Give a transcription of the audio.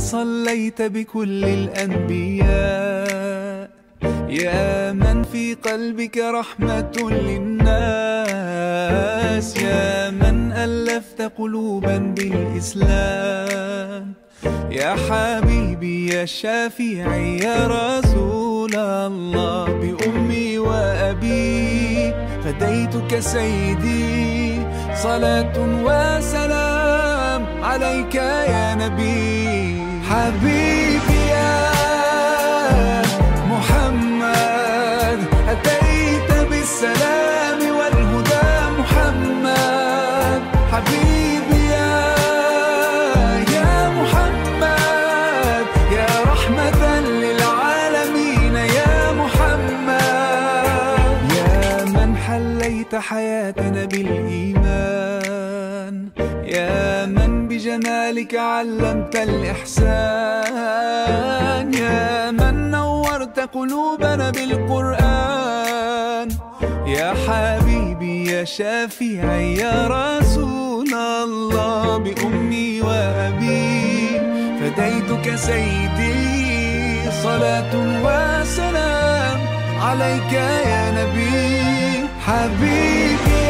صليت بكل الأنبياء، يا من في قلبك رحمة للناس، يا من ألفت قلوبا بالإسلام، يا حبيبي يا شافعي يا رسول الله، بأمي وأبي فديتك سيدي، صلاة وسلام عليك يا نبي. حبيبي يا محمد أتيت بالسلام والهدى محمد، حبيبي يا محمد يا رحمة للعالمين يا محمد، يا من حليت حياتنا بالإيمان، يا من بجمالك علمت الإحسان، يا من نورت قلوبنا بالقرآن، يا حبيبي يا شافعي يا رسول الله، بأمي وأبي فديتك سيدي، صلاة وسلام عليك يا نبي. حبيبي